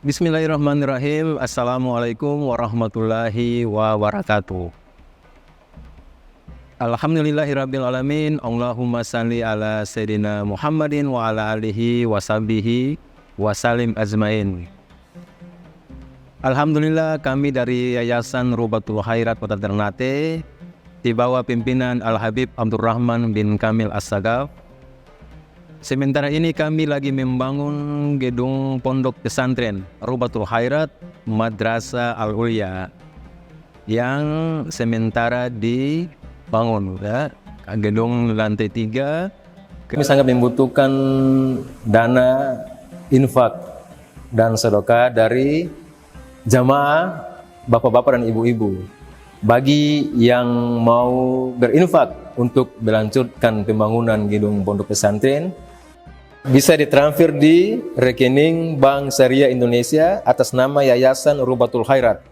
Bismillahirrahmanirrahim. Assalamualaikum warahmatullahi wabarakatuh. Alhamdulillahirrabbilalamin. Allahumma salli ala Sayyidina Muhammadin wa ala alihi wa sahbihi wa salim azmain. Alhamdulillah, kami dari Yayasan Rubatul Khairat Kota Ternate di bawah pimpinan Al-Habib Abdurrahman bin Kamil As-Sagaf. Sementara ini kami lagi membangun gedung pondok pesantren Rubatul Khairat Madrasah Al-Ulya yang sementara dibangun, ya. Gedung lantai 3. Kami sangat membutuhkan dana infak dan sedekah dari jamaah bapak-bapak dan ibu-ibu. Bagi yang mau berinfak untuk melanjutkan pembangunan gedung pondok pesantren, bisa ditransfer di rekening Bank Syariah Indonesia atas nama Yayasan Rubatul Khairat.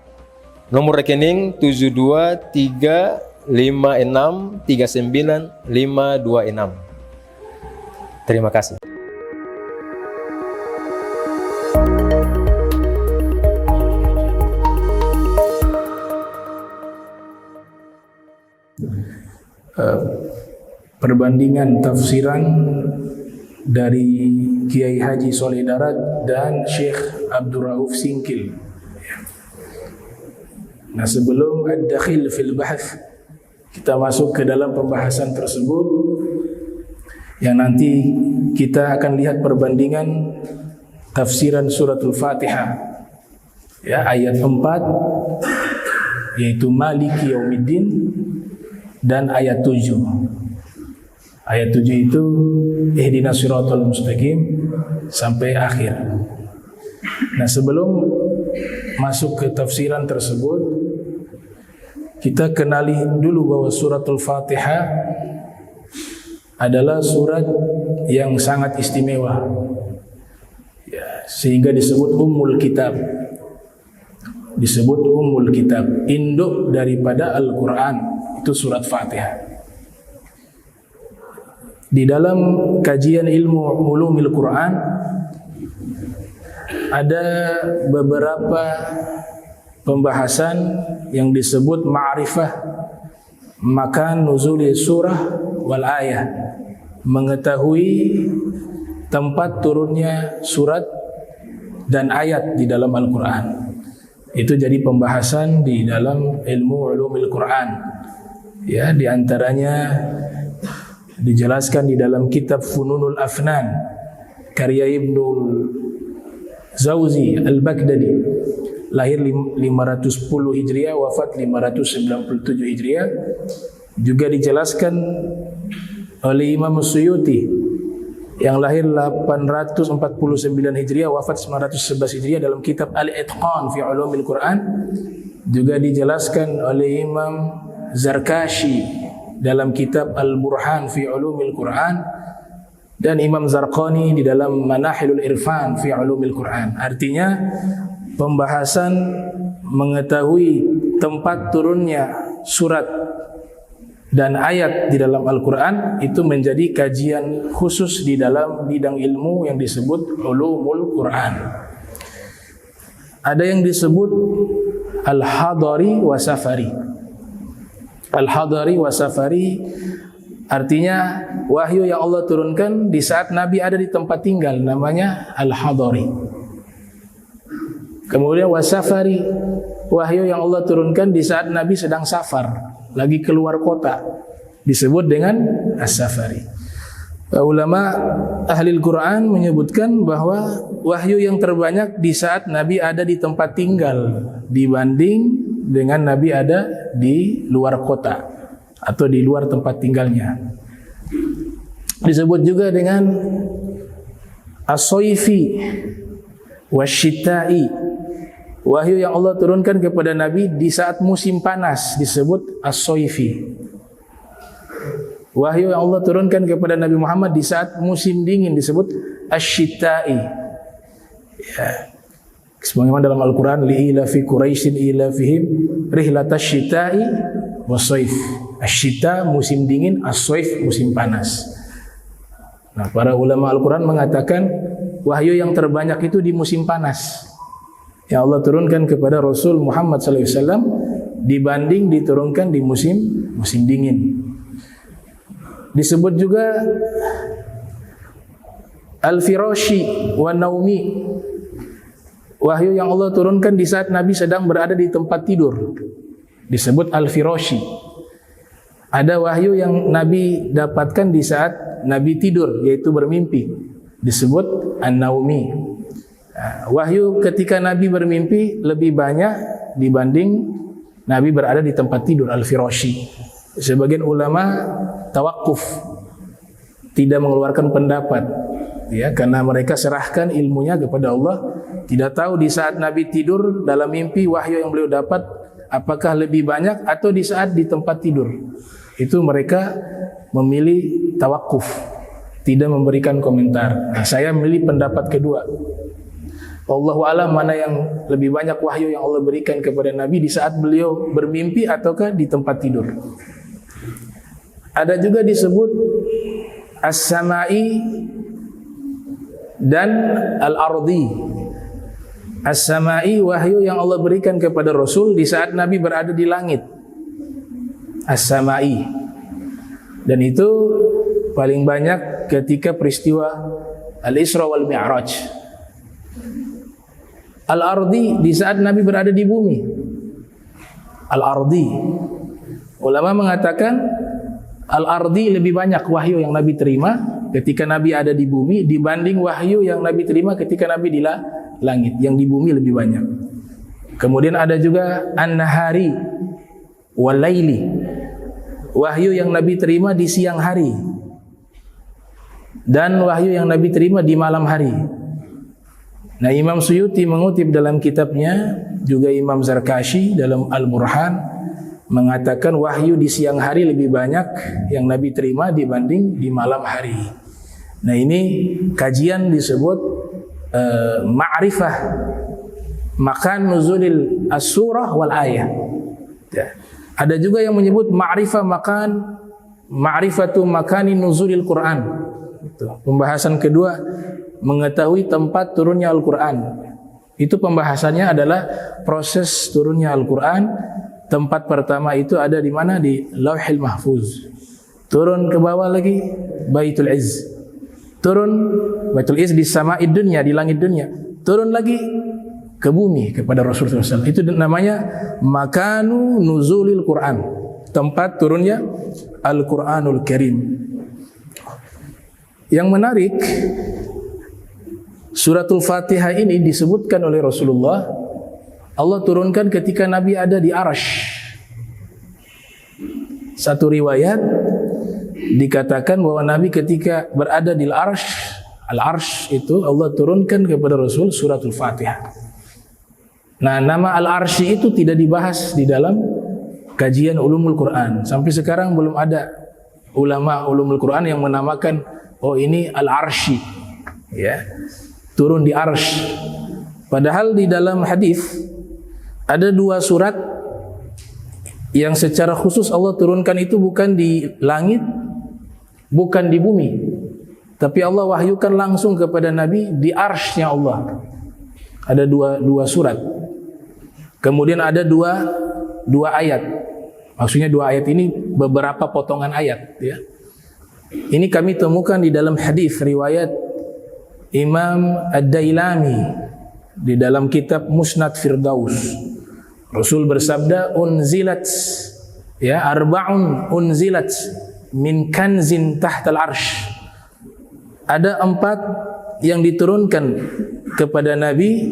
Nomor rekening 723563956. Terima kasih. Perbandingan tafsiran dari Kiai Haji Soleh Darat dan Syekh Abdul Rauf Singkil. Nah, sebelum ad-dakhil fil bahth, kita masuk ke dalam pembahasan tersebut, yang nanti kita akan lihat perbandingan tafsiran suratul Fatihah, ya, ayat 4 yaitu Maliki Yaumiddin, dan ayat 7. Ayat 7 itu ihdinas siratal mustaqim sampai akhir. Nah, sebelum masuk ke tafsiran tersebut, kita kenali dulu bahwa suratul Fatihah adalah surat yang sangat istimewa, ya, sehingga disebut Ummul Kitab. Disebut Ummul Kitab, induk daripada Al-Quran, itu surat Fatihah. Di dalam kajian ilmu ulumil Quran ada beberapa pembahasan yang disebut ma'rifah makan nuzuli surah wal ayah, mengetahui tempat turunnya surat dan ayat di dalam Al-Quran. Itu jadi pembahasan di dalam ilmu ulumil Quran, ya, di antaranya dijelaskan di dalam kitab Fununul Afnan karya Ibnul Zawzi Al-Baghdadi, lahir 510 Hijriah, wafat 597 Hijriah. Juga dijelaskan oleh Imam Suyuti yang lahir 849 Hijriah, wafat 911 Hijriah, dalam kitab Al-Itqan fi Ulumil Quran. Juga dijelaskan oleh Imam Zarkashi dalam kitab Al-Burhan fi Ulumil Quran, dan Imam Zarqani di dalam Manahilul Irfan fi Ulumil Quran. Artinya pembahasan mengetahui tempat turunnya surat dan ayat di dalam Al-Quran itu menjadi kajian khusus di dalam bidang ilmu yang disebut Ulumul Quran. Ada yang disebut Al-Hadari wa Safari. Al-Hadari wa Safari artinya wahyu yang Allah turunkan di saat Nabi ada di tempat tinggal, namanya Al-Hadari. Kemudian wa Safari, wahyu yang Allah turunkan di saat Nabi sedang safar, lagi keluar kota, disebut dengan As-Safari. Ulama ahli Al-Quran menyebutkan bahwa wahyu yang terbanyak di saat Nabi ada di tempat tinggal dibanding dengan Nabi ada di luar kota atau di luar tempat tinggalnya. Disebut juga dengan as-soifi wasyita'i, wahyu yang Allah turunkan kepada Nabi di saat musim panas, disebut as-soifi. Wahyu yang Allah turunkan kepada Nabi Muhammad di saat musim dingin disebut asy-syita'i. Ya. Sebagaimana dalam Al-Quran, li'ila fi Quraisyin ila fihim rihlatash syita'i was-saif. Asy-syita musim dingin, as-saif musim panas. Nah, para ulama Al-Quran mengatakan wahyu yang terbanyak itu di musim panas. yang Allah turunkan kepada Rasul Muhammad SAW dibanding diturunkan di musim dingin. Disebut juga al-firashi wa naumi, wahyu yang Allah turunkan di saat Nabi sedang berada di tempat tidur, disebut al-firashi. Ada wahyu yang Nabi dapatkan di saat Nabi tidur, yaitu bermimpi, disebut an-naumi. Wahyu ketika Nabi bermimpi lebih banyak dibanding Nabi berada di tempat tidur, al-firashi. Sebagian ulama tawakuf, tidak mengeluarkan pendapat, ya, karena mereka serahkan ilmunya kepada Allah. Tidak tahu di saat Nabi tidur dalam mimpi wahyu yang beliau dapat apakah lebih banyak atau di saat di tempat tidur. Itu mereka memilih tawakuf, tidak memberikan komentar. Nah, saya memilih pendapat kedua. Allahu a'lam mana yang lebih banyak wahyu yang Allah berikan kepada Nabi di saat beliau bermimpi ataukah di tempat tidur. Ada juga disebut as-sama'i dan al-ardi. As-sama'i wahyu yang Allah berikan kepada Rasul di saat Nabi berada di langit. As-sama'i. Dan itu paling banyak ketika peristiwa Al-Isra wal Mi'raj. Al-ardi di saat Nabi berada di bumi. Al-ardi. Ulama mengatakan al-ardi lebih banyak wahyu yang Nabi terima ketika Nabi ada di bumi dibanding wahyu yang Nabi terima ketika Nabi di langit. Yang di bumi lebih banyak. Kemudian ada juga an-nahari wal laili. Wahyu yang Nabi terima di siang hari dan wahyu yang Nabi terima di malam hari. Nah, Imam Suyuti mengutip dalam kitabnya, juga Imam Zarkashi dalam Al-Burhan mengatakan wahyu di siang hari lebih banyak yang Nabi terima dibanding di malam hari. Nah, ini kajian disebut ma'rifah makan nuzulil as-surah wal ayah. Ya. Ada juga yang menyebut ma'rifatu makani nuzulil Quran. Itu pembahasan kedua, mengetahui tempat turunnya Al-Quran. Itu pembahasannya adalah proses turunnya Al-Quran. Tempat pertama itu ada di mana? Di Lauhil Mahfuz. Turun ke bawah lagi Baitul Izz. Turun Baitul Izz di sama'id dunya, di langit dunia. Turun lagi ke bumi kepada Rasulullah SAW. Itu namanya makanu nuzulil Quran. Tempat turunnya Al-Quranul Karim. Yang menarik, Suratul Fatihah ini disebutkan oleh Rasulullah, Allah turunkan ketika Nabi ada di Arsy. Satu riwayat dikatakan bahwa Nabi ketika berada di Al-Arsy itu Allah turunkan kepada Rasul Suratul Fatihah. Nah, nama Al-Arsy itu tidak dibahas di dalam kajian ulumul Quran. Sampai sekarang belum ada ulama ulumul Quran yang menamakan, oh ini Al-Arsy, ya, turun di Arsy. Padahal di dalam hadis ada dua surat yang secara khusus Allah turunkan itu bukan di langit, bukan di bumi, tapi Allah wahyukan langsung kepada Nabi di Arsy-nya Allah. Ada dua surat. Kemudian ada dua ayat. Maksudnya dua ayat ini beberapa potongan ayat, ya. Ini kami temukan di dalam hadis riwayat Imam Ad-Dailami di dalam kitab Musnad Firdaus. Rasul bersabda, unzilat, ya, arba'un unzilat min kanzin tahtal arsh. Ada 4 yang diturunkan kepada Nabi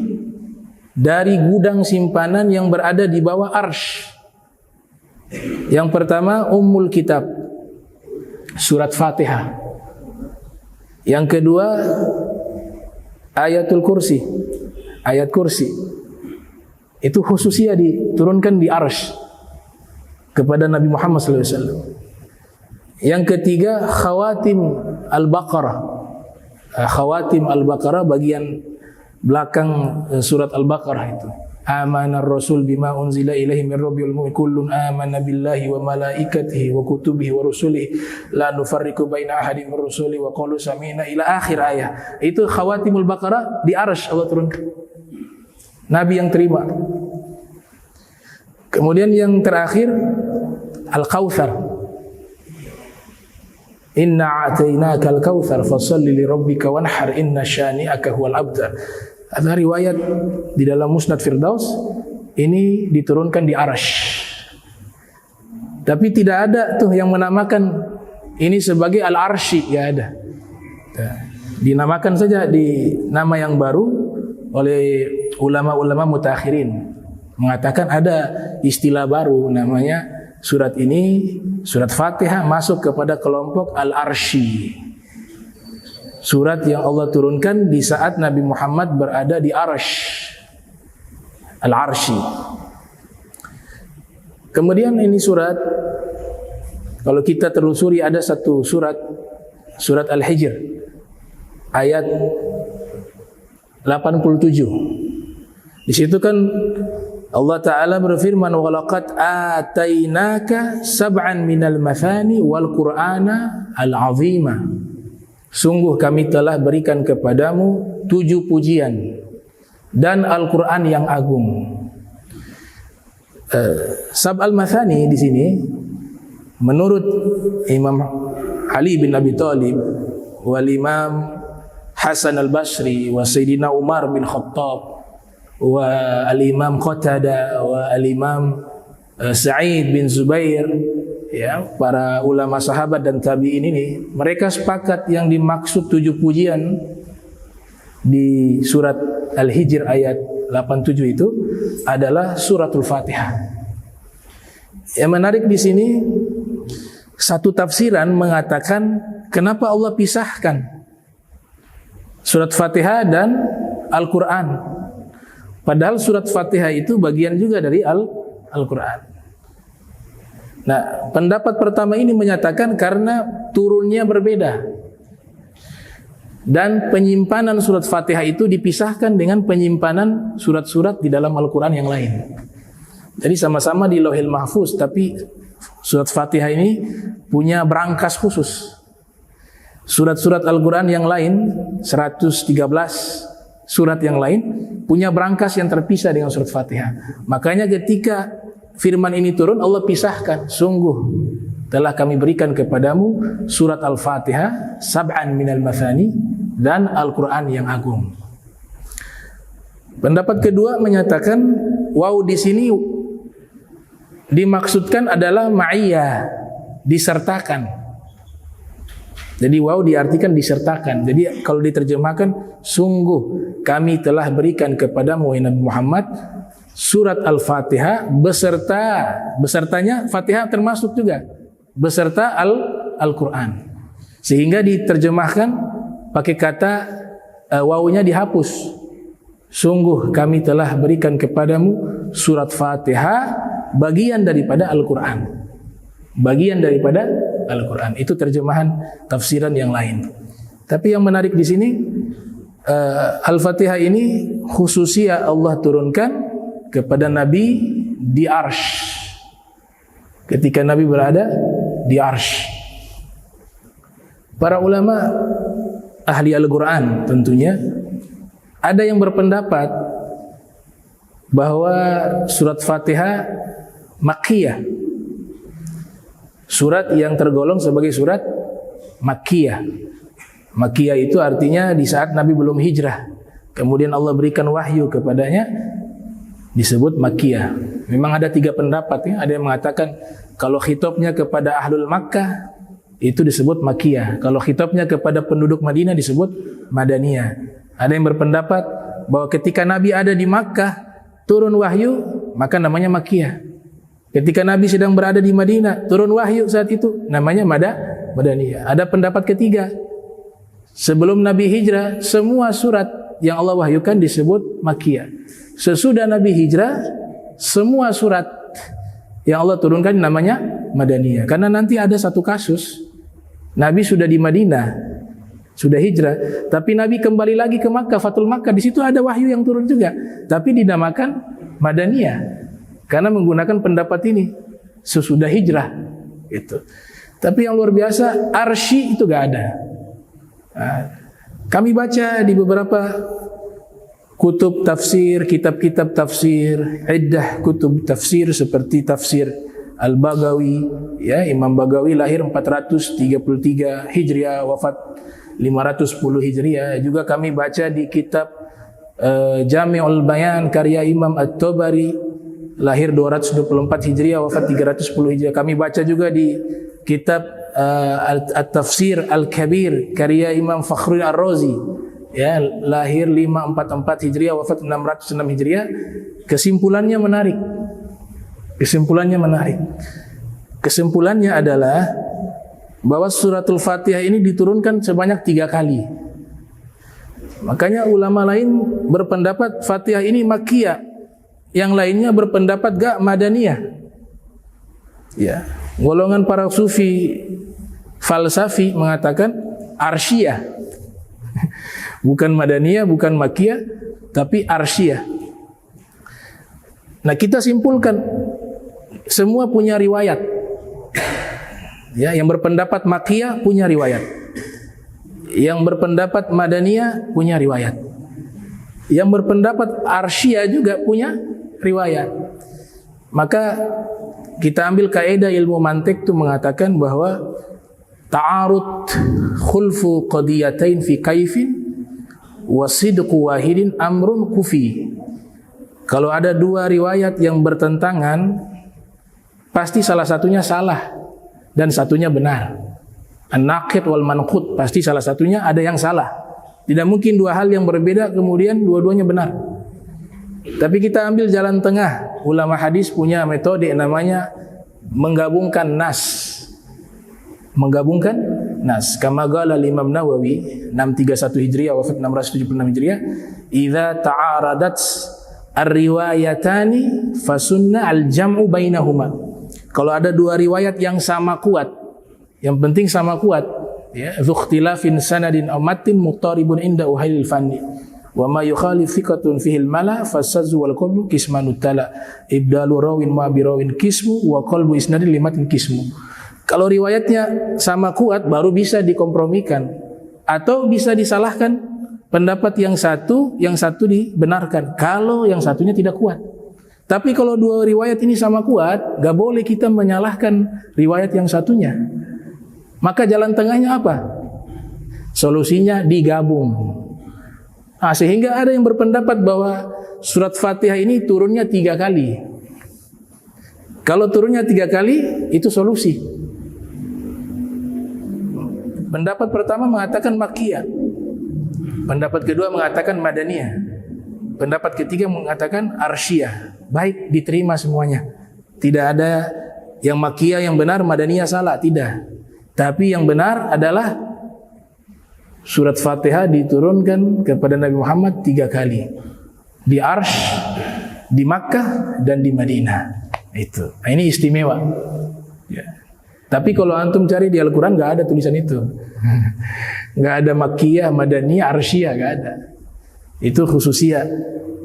dari gudang simpanan yang berada di bawah arsy. Yang pertama Ummul Kitab, surat Fatihah. Yang kedua Ayatul Kursi, ayat kursi. Itu khususnya diturunkan di arsy kepada Nabi Muhammad SAW. Yang ketiga Khawatim Al-Baqarah. Khawatim Al-Baqarah, bagian belakang surat Al-Baqarah itu. Amanar Rasul bima unzila ilaihi min rabbil mu'min kullun amana billahi wa malaikatihi wa kutubihi wa rusulihi la nufarriqu baina ahadin min rusuli wa qalu sami'na ila akhir ayat. Itu Khawatimul Baqarah di arsy Allah turunkan. Nabi yang terima. Kemudian yang terakhir Al-Kautsar. Inna a'tainaka al-kautsar fashalli li rabbika wanhar inna syani'aka huwal abtar. Ada riwayat di dalam Musnad Firdaus ini diturunkan di Arsy. Tapi tidak ada tuh yang menamakan ini sebagai Al-Arsy, ya ada. Dinamakan saja di nama yang baru oleh ulama-ulama mutakhirin. Mengatakan ada istilah baru namanya surat ini, surat Fatihah masuk kepada kelompok Al-Arsy. Surat yang Allah turunkan di saat Nabi Muhammad berada di Arsy. Al-Arsy. Kemudian ini surat, kalau kita telusuri ada satu surat, surat Al-Hijr ayat 87. Di situ kan Allah Ta'ala berfirman, وَلَقَدْ آتَيْنَاكَ سَبْعًا مِنَ الْمَثَانِ وَالْقُرْآنَ الْعَظِيمَ. Sungguh kami telah berikan kepadamu 7 pujian dan Al-Quran yang agung. Sab'al Mathani di sini menurut Imam Ali bin Abi Thalib wal Imam Hasan al-Basri wa Sayyidina Umar bin Khattab wa al-Imam Qatadah wa al-Imam Sa'id bin Zubair, ya, para ulama sahabat dan tabi'in ini, mereka sepakat yang dimaksud 7 pujian di surat Al-Hijr ayat 87 itu adalah suratul Fatihah. Yang menarik di sini satu tafsiran mengatakan kenapa Allah pisahkan surat Fatihah dan Al-Quran. Padahal surat Fatihah itu bagian juga dari Al-Quran. Nah, pendapat pertama ini menyatakan karena turunnya berbeda. Dan penyimpanan surat Fatihah itu dipisahkan dengan penyimpanan surat-surat di dalam Al-Quran yang lain. Jadi sama-sama di Lauhil Mahfuz, tapi surat Fatihah ini punya berangkas khusus. Surat-surat Al-Quran yang lain, 113 surat yang lain, punya berangkas yang terpisah dengan surat Fatihah. Makanya ketika firman ini turun, Allah pisahkan. Sungguh telah kami berikan kepadamu surat Al-Fatihah, sab'an minal mathani, dan Al-Quran yang agung. Pendapat kedua menyatakan waw di sini dimaksudkan adalah ma'iyah, disertakan. Jadi waw diartikan disertakan. Jadi kalau diterjemahkan, sungguh kami telah berikan kepadamu Nabi Muhammad surat Al-Fatihah besertanya Fatihah termasuk juga beserta Al-Quran. Sehingga diterjemahkan pakai kata wawunya dihapus. Sungguh kami telah berikan kepadamu surat Fatihah bagian daripada Al-Quran. Bagian daripada Al-Quran. Itu terjemahan tafsiran yang lain. Tapi yang menarik di sini Al-Fatihah ini khususnya Allah turunkan kepada Nabi di Arsy. Ketika Nabi berada di Arsy. Para ulama ahli Al-Quran tentunya ada yang berpendapat bahwa surat Fatihah Makkiyah, surat yang tergolong sebagai surat Makkiyah. Makkiyah itu artinya di saat Nabi belum hijrah, kemudian Allah berikan wahyu kepadanya, disebut Makkiyah. Memang ada 3 pendapat, ya. Ada yang mengatakan kalau khitabnya kepada Ahlul Makkah itu disebut Makkiyah. Kalau khitabnya kepada penduduk Madinah disebut Madaniyah. Ada yang berpendapat bahwa ketika Nabi ada di Makkah turun wahyu, maka namanya Makkiyah. Ketika Nabi sedang berada di Madinah turun wahyu saat itu, namanya Madaniyah. Ada pendapat ketiga, sebelum Nabi hijrah semua surat yang Allah wahyukan disebut Makkiyah. Sesudah Nabi hijrah semua surat yang Allah turunkan namanya Madaniyah. Karena nanti ada satu kasus, Nabi sudah di Madinah, sudah hijrah, tapi Nabi kembali lagi ke Makkah, Fathul Makkah, di situ ada wahyu yang turun juga, tapi dinamakan Madaniyah karena menggunakan pendapat ini sesudah hijrah gitu. Tapi yang luar biasa, Arsy itu gak ada. Nah, kami baca di beberapa kutub tafsir, kitab-kitab tafsir, iddah kutub tafsir seperti tafsir Al-Baghawi, ya, Imam Baghawi lahir 433 Hijriah, wafat 510 Hijriah. Juga kami baca di kitab Jami'ul Bayan karya Imam At-Tabari, lahir 224 Hijriah, wafat 310 Hijriah. Kami baca juga di kitab At-Tafsir Al-Kabir karya Imam Fakhruddin Ar-Razi, ya, lahir 544 Hijriah, wafat 606 Hijriah. Kesimpulannya menarik. Kesimpulannya adalah bahwa suratul Fatihah ini diturunkan sebanyak 3 kali. Makanya ulama lain berpendapat Fatihah ini Makkiyah, yang lainnya berpendapat gak Madaniyah. Ya, golongan para sufi falsafi mengatakan Arsyiyah. Bukan Madaniyah, bukan Makkiyah, tapi Arsyiyah. Nah, kita simpulkan semua punya riwayat. Ya, yang berpendapat Makkiyah punya riwayat. Yang berpendapat Madaniyah punya riwayat. Yang berpendapat Arsyiyah juga punya riwayat. Maka kita ambil kaidah ilmu mantik itu mengatakan bahwa ta'arud khulfu qadiyatain fi kaifin wa sidqu wahidin amrun kufi. Kalau ada 2 riwayat yang bertentangan, pasti salah satunya salah dan satunya benar. An-naqid wal manqud, pasti salah satunya ada yang salah. Tidak mungkin 2 hal yang berbeda kemudian dua-duanya benar. Tapi kita ambil jalan tengah. Ulama hadis punya metode namanya menggabungkan nas. Kama qala Imam Nawawi 631 Hijriah, wafat 676 Hijriah, idza ta'aradat ar-riwayatani fasunna al-jam'u bainahuma. Kalau ada 2 riwayat yang sama kuat, yang penting sama kuat, ya, ikhtilafin sanadin aw matin mutaribun inda uhailil fanni wa ma yukhalif thiqatun fihi al-mala fasazzu wal qalbu kismanu tala ibdalu rawin ma bi rawin kismu wa qalbu isnadin limatin kismu. Kalau riwayatnya sama kuat baru bisa dikompromikan atau bisa disalahkan pendapat yang satu dibenarkan kalau yang satunya tidak kuat. Tapi kalau 2 riwayat ini sama kuat, gak boleh kita menyalahkan riwayat yang satunya. Maka jalan tengahnya apa? Solusinya digabung. Nah, sehingga ada yang berpendapat bahwa surat Fatihah ini turunnya 3 kali. Kalau turunnya 3 kali, itu solusi. Pendapat pertama mengatakan Makkiyah. Pendapat kedua mengatakan Madaniyah. Pendapat ketiga mengatakan Arsyiyah. Baik, diterima semuanya. Tidak ada yang Makkiyah yang benar, Madaniyah salah, tidak. Tapi yang benar adalah surat Fatihah diturunkan kepada Nabi Muhammad 3 kali. Di Arsy, di Makkah, dan di Madinah. Itu. Nah, ini istimewa. Ya. Tapi kalau antum cari di Al-Quran nggak ada tulisan itu. Nggak ada Makkiyah, Madaniyah, Arsyiyah, nggak ada. Itu khususnya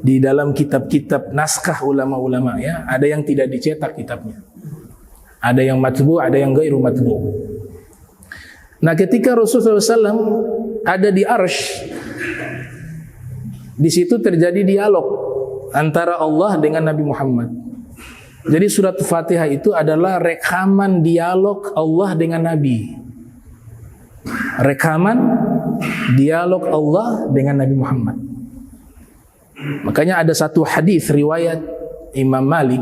di dalam kitab-kitab naskah ulama-ulama, ya. Ada yang tidak dicetak kitabnya. Ada yang matbu, ada yang ghairu matbu. Nah, ketika Rasulullah SAW ada di Arsy, di situ terjadi dialog antara Allah dengan Nabi Muhammad. Jadi surat Fatihah itu adalah rekaman dialog Allah dengan Nabi. Rekaman dialog Allah dengan Nabi Muhammad. Makanya ada satu hadis riwayat Imam Malik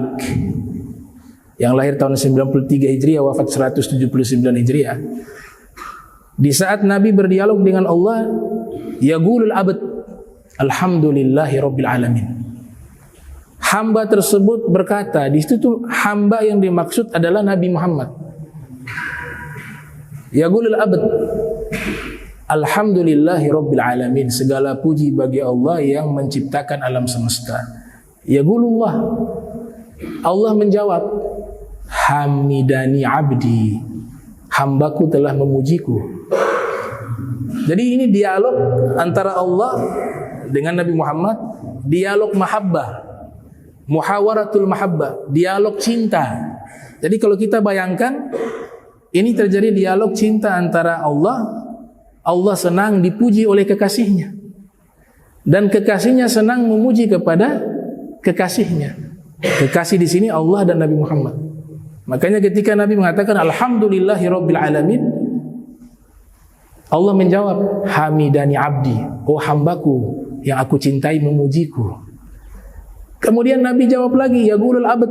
yang lahir tahun 93 Hijriah, wafat 179 Hijriah. Di saat Nabi berdialog dengan Allah, yaqulul abd alhamdulillahi rabbil alamin. Hamba tersebut berkata, di situ tuh hamba yang dimaksud adalah Nabi Muhammad. Yaqulul abd alhamdulillahi rabbil alamin. Segala puji bagi Allah yang menciptakan alam semesta. Yaqulullah, Allah menjawab, hamidani abdi, hambaku telah memujiku. Jadi ini dialog antara Allah dengan Nabi Muhammad, dialog mahabbah, muhawaratul mahabbah, dialog cinta. Jadi kalau kita bayangkan, ini terjadi dialog cinta antara Allah senang dipuji oleh kekasihnya. dan kekasihnya senang memuji kepada kekasihnya. Kekasih di sini Allah dan Nabi Muhammad. Makanya ketika Nabi mengatakan alhamdulillahirabbil alamin, Allah menjawab hamidani abdi, oh hambaku yang aku cintai memujiku. Kemudian Nabi jawab lagi, yaqulul abd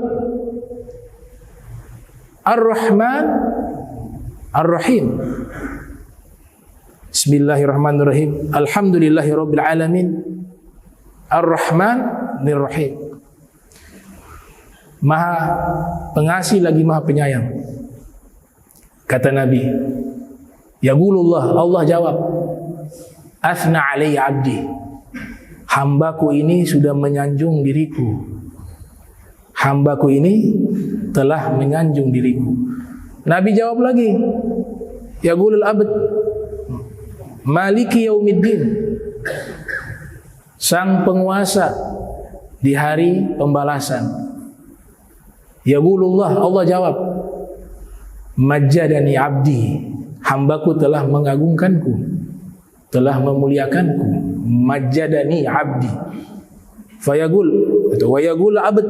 Ar-Rahman Ar-Rahim. Bismillahirrahmanirrahim. Alhamdulillahirabbil alamin. Ar-Rahman Ar-Rahim. Maha pengasih lagi maha penyayang. Kata Nabi, yaqulullah, Allah jawab, athna alayya abdi. Hambaku ini sudah menyanjung diriku. Hambaku ini telah menyanjung diriku. Nabi jawab lagi, yaqulul abd maliki yaumiddin. Sang penguasa di hari pembalasan. Yaqulullah, Allah jawab, majjadani abdi. Hambaku telah mengagungkanku, telah memuliakanku. Majjadani abdi. Fayaqul, wa yaqul abd.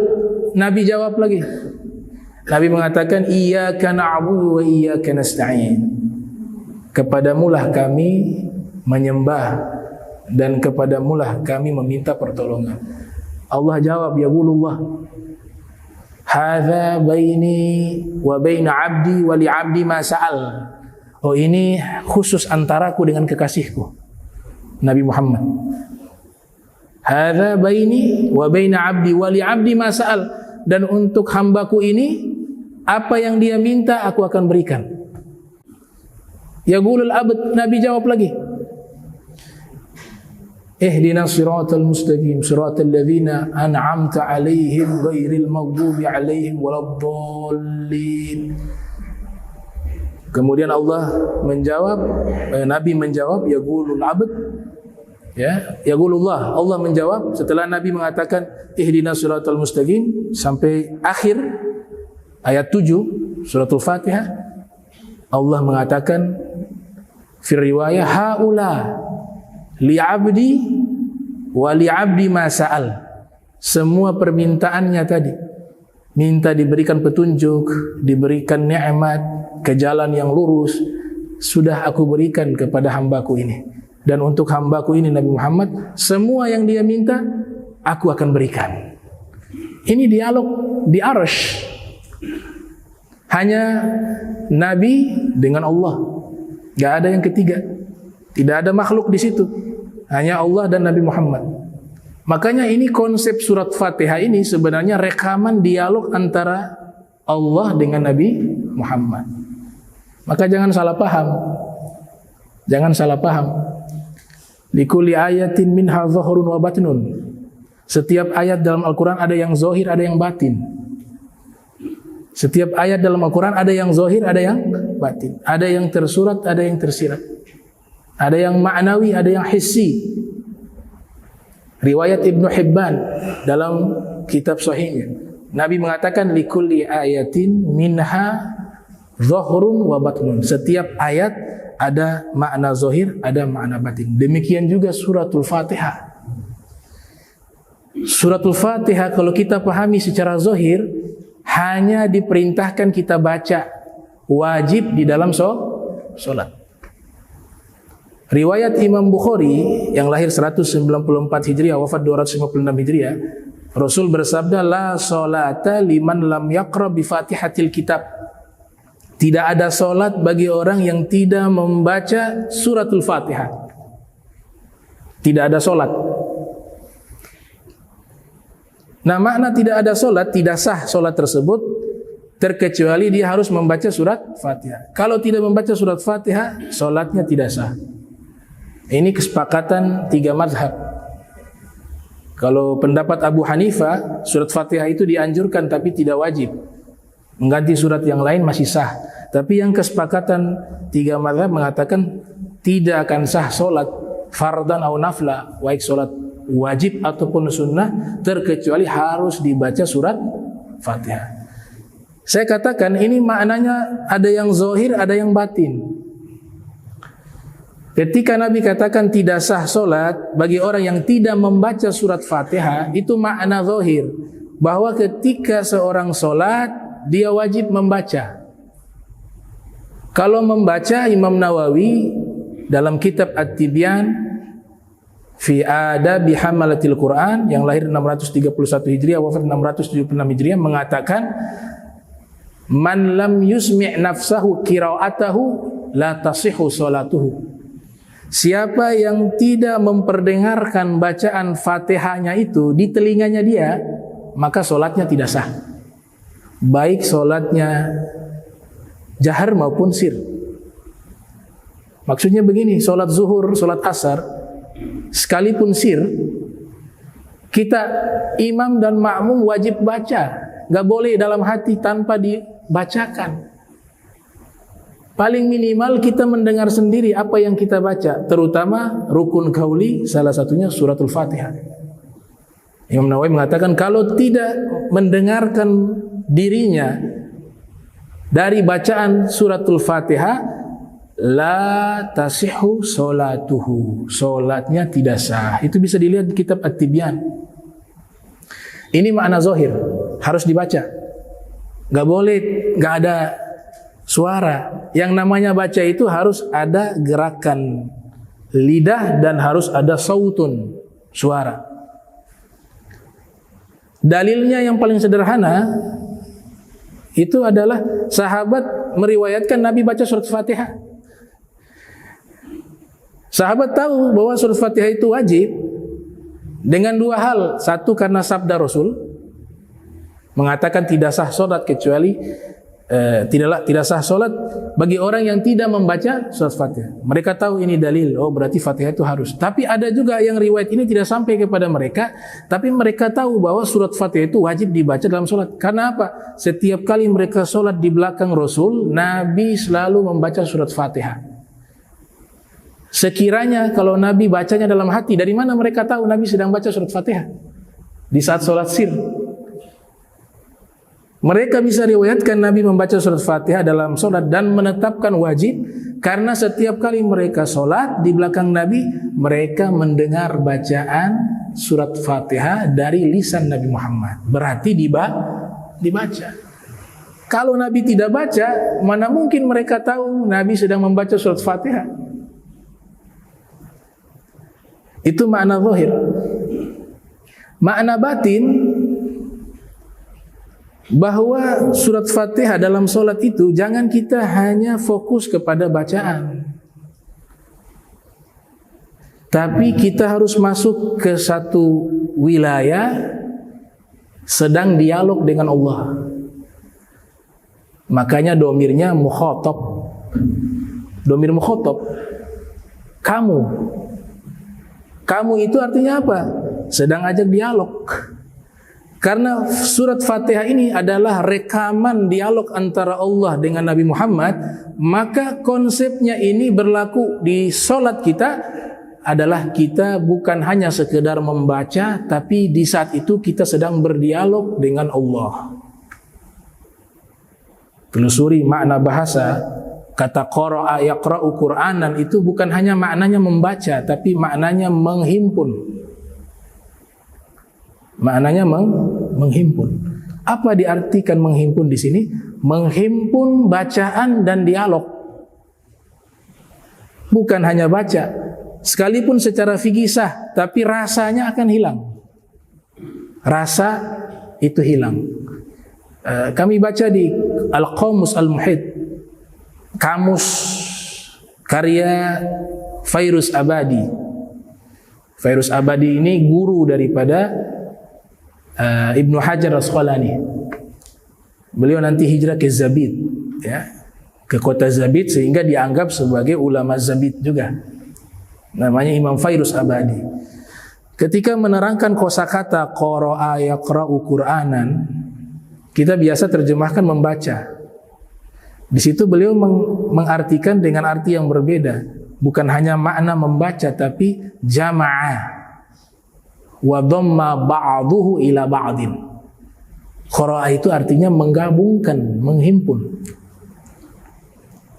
Nabi jawab lagi. Nabi mengatakan iyyaka na'budu wa iyyaka nasta'in. Kepadamulah kami menyembah dan kepadamulah kami meminta pertolongan. Allah jawab, yaqulullah hadza baini wa baina 'abdi wa li 'abdi ma sa'al. Oh, ini khusus antaraku dengan kekasihku Nabi Muhammad. Hadza baini wa baina 'abdi wa li 'abdi ma sa'al. Dan untuk hambaku ini apa yang dia minta aku akan berikan. Yaqulul abd, Nabi jawab lagi, ihdinas siratal mustaqim siratal ladzina an'amta 'alaihim ghairil maghdubi 'alaihim waladdallin. Kemudian Allah menjawab, Nabi menjawab, yaqulul abd, ya, yaqulullah, Allah menjawab setelah Nabi mengatakan ihdinas siratal mustaqim sampai akhir ayat 7 suratul Fatihah. Allah mengatakan fi riwayah haula li'abdi wa li'abdi ma sa'al. Semua permintaannya tadi, minta diberikan petunjuk, diberikan nikmat, ke jalan yang lurus, sudah aku berikan kepada hambaku ini. Dan untuk hambaku ini Nabi Muhammad, semua yang dia minta aku akan berikan. Ini dialog di Arsy. Hanya Nabi dengan Allah, gak ada yang ketiga, tidak ada makhluk di situ, hanya Allah dan Nabi Muhammad. Makanya ini konsep surat Fatihah ini sebenarnya rekaman dialog antara Allah dengan Nabi Muhammad. Maka jangan salah paham, jangan salah paham. Likulli ayatin minha zahirun wa batinun. Setiap ayat dalam Al-Quran ada yang zahir, ada yang batin. Setiap ayat dalam Al-Quran ada yang zahir, ada yang batin. Ada yang tersurat, ada yang tersirat. Ada yang ma'nawi, ada yang hissi. Riwayat Ibnu Hibban dalam kitab sahihnya, Nabi mengatakan likulli ayatin minha zahirun wa batinun. Setiap ayat ada makna zahir, ada makna batin. Demikian juga suratul Fatihah. Suratul Fatihah kalau kita pahami secara zahir, hanya diperintahkan kita baca, wajib di dalam sholat. Riwayat Imam Bukhari yang lahir 194 Hijriah, wafat 256 Hijriah, Rasul bersabda, la sholata liman lam yaqra bi Fatihatil kitab. Tidak ada solat bagi orang yang tidak membaca suratul Fatihah. Tidak ada solat. Nah, makna tidak ada solat, tidak sah solat tersebut, terkecuali dia harus membaca surat Fatihah. Kalau tidak membaca surat Fatihah, solatnya tidak sah. Ini kesepakatan 3 mazhab. Kalau pendapat Abu Hanifah, surat Fatihah itu dianjurkan tapi tidak wajib. Mengganti surat yang lain masih sah. Tapi yang kesepakatan 3 mazhab mengatakan tidak akan sah solat fardan atau nafla, baik solat wajib ataupun sunnah, terkecuali harus dibaca surat Fatihah. Saya katakan ini maknanya ada yang zahir, ada yang batin. Ketika Nabi katakan tidak sah solat bagi orang yang tidak membaca surat Fatihah, itu makna zahir bahwa ketika seorang solat dia wajib membaca. Kalau membaca, Imam Nawawi dalam kitab At-Tibyan fi Adabi Hamalatil Quran yang lahir 631 Hijriah wafat 676 Hijriah mengatakan, man lam yusmi' nafsahu qira'atahu la tasihhu salatuhu. Siapa yang tidak memperdengarkan bacaan Fatihahnya itu di telinganya dia, maka solatnya tidak sah. Baik solatnya jahar maupun sir. Maksudnya begini, solat zuhur, solat asar, sekalipun sir, kita imam dan makmum wajib baca. Gak boleh dalam hati tanpa dibacakan. Paling minimal kita mendengar sendiri apa yang kita baca, terutama rukun qauli, salah satunya suratul Fatihah. Imam Nawawi mengatakan kalau tidak mendengarkan dirinya dari bacaan suratul Fatihah, la tasihhu salatuhu, salatnya tidak sah. Itu bisa dilihat di kitab At-Tibyan. Ini makna zahir, harus dibaca. Gak boleh, gak ada suara. Yang namanya baca itu harus ada gerakan lidah dan harus ada sautun, suara. Dalilnya yang paling sederhana itu adalah sahabat meriwayatkan Nabi baca surat Fatihah. Sahabat tahu bahwa surat Fatihah itu wajib dengan dua hal. Satu, karena sabda Rasul mengatakan tidak sah solat kecuali tidak sah solat bagi orang yang tidak membaca surat Fatihah. Mereka tahu ini dalil, oh berarti Fatihah itu harus. Tapi ada juga yang riwayat ini tidak sampai kepada mereka, tapi mereka tahu bahwa surat Fatihah itu wajib dibaca dalam solat. Karena apa? Setiap kali mereka solat di belakang Rasul, Nabi selalu membaca surat Fatihah. Sekiranya kalau Nabi bacanya dalam hati, dari mana mereka tahu Nabi sedang baca surat Fatihah? Di saat solat sir. Mereka bisa riwayatkan Nabi membaca surat Fatihah dalam solat dan menetapkan wajib karena setiap kali mereka solat di belakang Nabi, mereka mendengar bacaan surat Fatihah dari lisan Nabi Muhammad. Berarti dibaca. Kalau Nabi tidak baca, mana mungkin mereka tahu Nabi sedang membaca surat Fatihah? Itu makna zahir. Makna batin, bahwa surat Fatihah dalam solat itu jangan kita hanya fokus kepada bacaan, tapi kita harus masuk ke satu wilayah sedang dialog dengan Allah. Makanya domirnya mukhatab. Domir mukhatab, kamu. Kamu itu artinya apa? Sedang ajak dialog. Karena surat Fatihah ini adalah rekaman dialog antara Allah dengan Nabi Muhammad, maka konsepnya ini berlaku di solat kita adalah kita bukan hanya sekedar membaca, tapi di saat itu kita sedang berdialog dengan Allah. Telusuri makna bahasa, kata qara'a yaqra'u Qur'anan itu bukan hanya maknanya membaca, tapi maknanya menghimpun. Maknanya menghimpun. Apa diartikan menghimpun di sini? Menghimpun bacaan dan dialog. Bukan hanya baca, sekalipun secara fikih sah, tapi rasanya akan hilang. Rasa itu hilang. Kami baca di Al-Qamus Al-Muhit, kamus karya Fairuz Abadi. Fairuz Abadi ini guru daripada Ibnu Hajar Al-Asqalani. Beliau nanti hijrah ke Zabid, ya, ke kota Zabid, sehingga dianggap sebagai ulama Zabid juga. Namanya Imam Fairuz Abadi. Ketika menerangkan kosakata qara'a yaqra'u Qur'anan, kita biasa terjemahkan membaca. Di situ beliau mengartikan dengan arti yang berbeda. Bukan hanya makna membaca, tapi jama'ah wa dhamma ba'duhu ila ba'din. Qara'a itu artinya menggabungkan, menghimpun.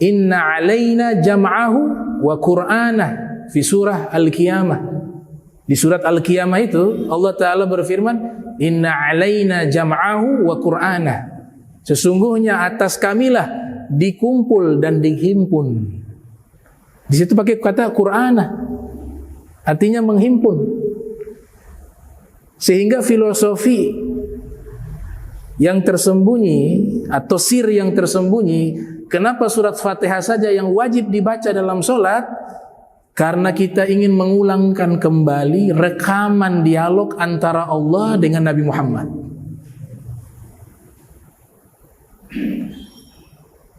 Inna alaina jam'ahu wa qur'anah fi surah Al-Qiyamah. Di surat Al-Qiyamah itu Allah Ta'ala berfirman, Inna alaina jam'ahu wa qur'anah. Sesungguhnya atas kamilah dikumpul dan dihimpun. Di situ pakai kata qur'anah, artinya menghimpun. Sehingga filosofi yang tersembunyi atau sir yang tersembunyi, kenapa surat Fatihah saja yang wajib dibaca dalam sholat? Karena kita ingin mengulangkan kembali rekaman dialog antara Allah dengan Nabi Muhammad.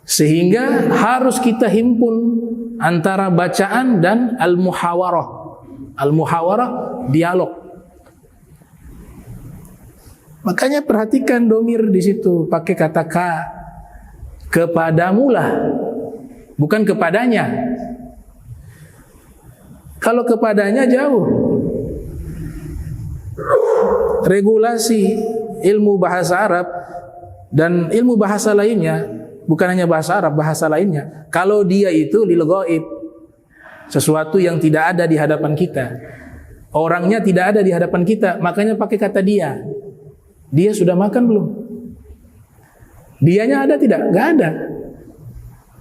Sehingga harus kita himpun antara bacaan dan al-muhawarah. Al-muhawarah, dialog. Makanya perhatikan domir di situ pakai kata ka, kepadamulah, bukan kepadanya. Kalau kepadanya jauh. Regulasi ilmu bahasa Arab dan ilmu bahasa lainnya, bukan hanya bahasa Arab, bahasa lainnya. Kalau dia itu lil ghaib, sesuatu yang tidak ada di hadapan kita, orangnya tidak ada di hadapan kita, makanya pakai kata dia. Dia sudah makan belum? Dianya ada tidak? Enggak ada.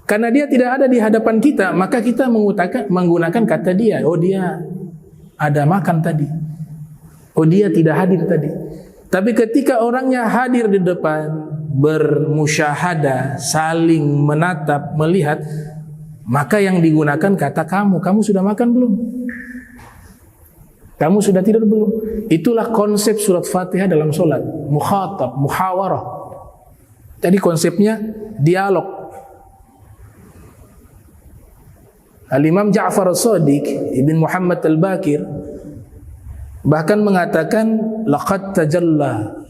Karena dia tidak ada di hadapan kita, maka kita menggunakan kata dia. Oh, dia ada makan tadi. Oh, dia tidak hadir tadi. Tapi ketika orangnya hadir di depan, bermusyahadah, saling menatap, melihat, maka yang digunakan kata kamu. Kamu sudah makan belum? Kamu sudah tidur belum? Itulah konsep surat Fatihah dalam sholat. Mukhatab, muhawarah. Jadi konsepnya dialog. Al-Imam Ja'far As-Shadiq Ibn Muhammad Al-Baqir bahkan mengatakan, laqad tajalla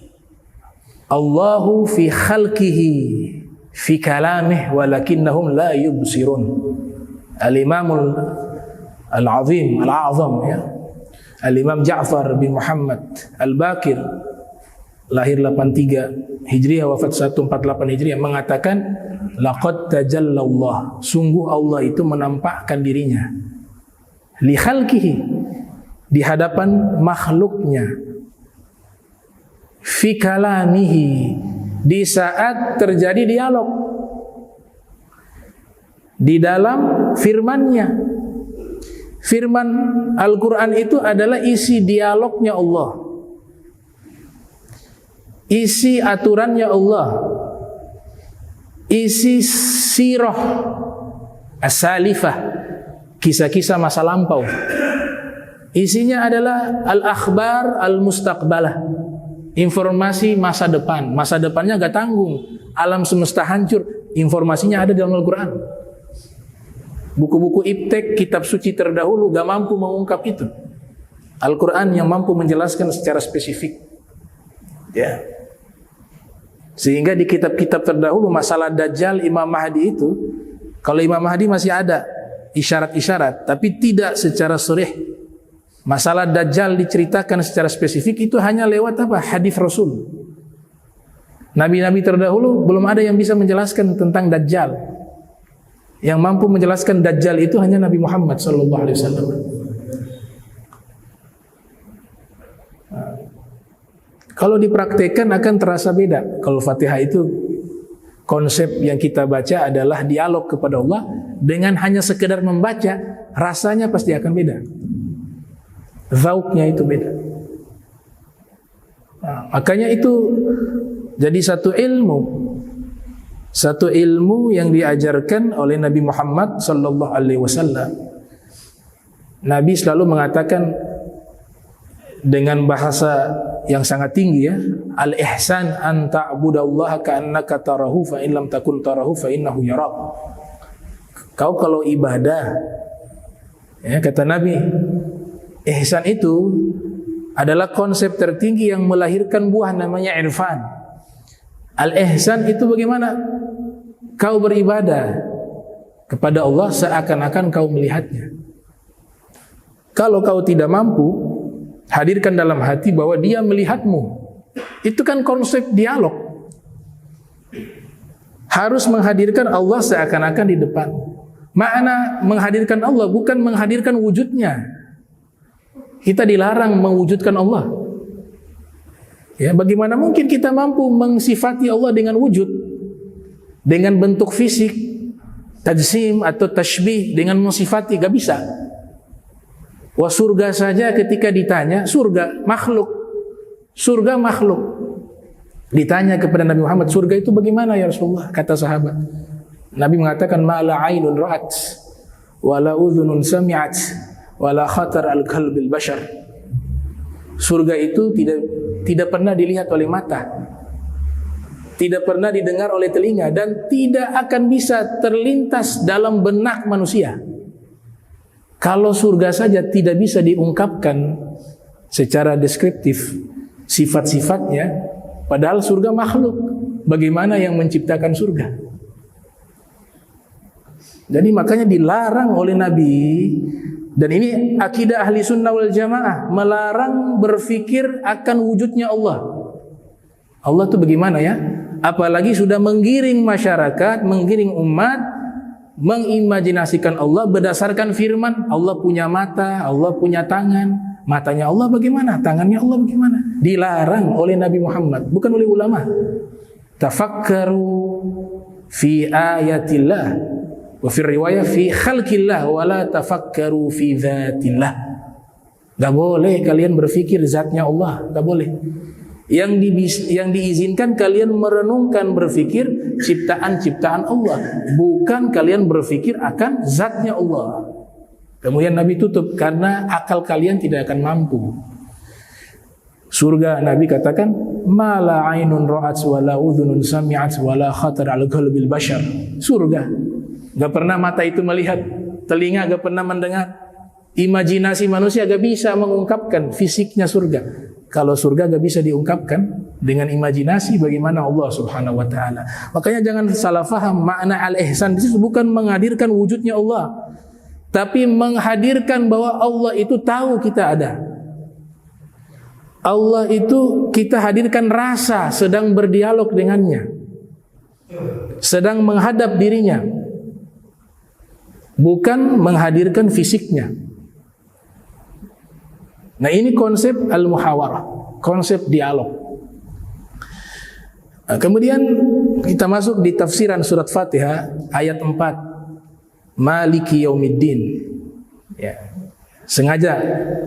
Allahu fi khalqihi fi kalamih walakinnahum la yubsirun. Al-Imam Al-Azim, Al-A'zam, ya, Al-Imam Ja'far bin Muhammad Al-Baqir, lahir 83 Hijriah, wafat 148 Hijriah, mengatakan, laqad tajalla Allah, sungguh Allah itu menampakkan dirinya li khalqihi, di hadapan makhluknya, fi kalamihi, di saat terjadi dialog, di dalam firman-Nya. Firman Al-Quran itu adalah isi dialognya Allah, isi aturannya Allah, isi sirah as-salifah, kisah-kisah masa lampau. Isinya adalah al-akhbar al-mustaqbalah, informasi masa depan. Masa depannya gak tanggung, alam semesta hancur, informasinya ada dalam Al-Quran. Buku-buku iptek, kitab suci terdahulu gak mampu mengungkap itu. Al-Quran yang mampu menjelaskan secara spesifik. Ya. Sehingga di kitab-kitab terdahulu masalah Dajjal, Imam Mahdi itu, kalau Imam Mahdi masih ada isyarat-isyarat, tapi tidak secara sharih. Masalah Dajjal diceritakan secara spesifik itu hanya lewat apa? Hadis Rasul. Nabi-nabi terdahulu belum ada yang bisa menjelaskan tentang Dajjal. Yang mampu menjelaskan Dajjal itu hanya Nabi Muhammad SAW. Kalau dipraktekkan akan terasa beda. Kalau Fatihah itu konsep yang kita baca adalah dialog kepada Allah, dengan hanya sekedar membaca, rasanya pasti akan beda. Zauknya itu beda. Makanya itu jadi satu ilmu yang diajarkan oleh Nabi Muhammad sallallahu alaihi wasallam. Nabi selalu mengatakan dengan bahasa yang sangat tinggi, ya, al-ihsan an ta'budallaha ka'annaka tarahu fa in lam takun tarahu fa innahu yarak. Kau kalau ibadah, ya, kata Nabi, ihsan itu adalah konsep tertinggi yang melahirkan buah namanya irfan. Al-ihsan itu bagaimana? Kau beribadah kepada Allah seakan-akan kau melihatnya. Kalau kau tidak mampu, hadirkan dalam hati bahwa dia melihatmu. Itu kan konsep dialog. harus menghadirkan Allah seakan-akan di depan. Makna menghadirkan Allah bukan menghadirkan wujudnya. Kita dilarang mewujudkan Allah. Ya, bagaimana mungkin kita mampu mensifati Allah dengan wujud, dengan bentuk fisik, tajsim atau tashbih, dengan mensifati, gak bisa. Wah, surga saja ketika ditanya, surga makhluk. Ditanya kepada Nabi Muhammad, surga itu bagaimana ya Rasulullah? Kata sahabat. Nabi mengatakan, ma la ainun ra'at, wa la udhunun sami'at, wa la khatar al-qalbil bashar. Surga itu tidak pernah dilihat oleh mata, tidak pernah didengar oleh telinga, dan tidak akan bisa terlintas dalam benak manusia. Kalau surga saja tidak bisa diungkapkan secara deskriptif sifat-sifatnya, padahal surga makhluk, bagaimana yang menciptakan surga? Jadi makanya dilarang oleh Nabi, dan ini akidah ahli sunnah wal jamaah, melarang berpikir akan wujudnya Allah. Allah itu bagaimana ya? Apalagi sudah menggiring masyarakat, menggiring umat, mengimajinasikan Allah berdasarkan firman, Allah punya mata, Allah punya tangan. Matanya Allah bagaimana? Tangannya Allah bagaimana? Dilarang oleh Nabi Muhammad, bukan oleh ulama. Tafakkaru fi ayatillah, wa fi riwayah fi khalqillah, wa la tafakkaru fi dzatillah. Gak boleh kalian berpikir zatnya Allah, gak boleh. Yang diizinkan kalian merenungkan, berpikir ciptaan-ciptaan Allah, bukan kalian berpikir akan zatnya Allah. Kemudian Nabi tutup, karena akal kalian tidak akan mampu. Surga, Nabi katakan, ma la ainun ra'at wa la udhunun sami'at wa la khatar al qalbil bashar. Surga, gak pernah mata itu melihat, telinga gak pernah mendengar, imajinasi manusia gak bisa mengungkapkan fisiknya surga. Kalau surga gak bisa diungkapkan dengan imajinasi, bagaimana Allah subhanahu wa ta'ala. Makanya jangan salah faham, makna al-ihsan di situ bukan menghadirkan wujudnya Allah, tapi menghadirkan bahwa Allah itu tahu kita ada. Allah itu kita hadirkan rasa, sedang berdialog dengannya, sedang menghadap dirinya, bukan menghadirkan fisiknya. Nah, ini konsep al-muhawarah, konsep dialog. Nah, kemudian kita masuk di tafsiran surat Fatihah ayat 4. Maliki yaumiddin. Ya. Sengaja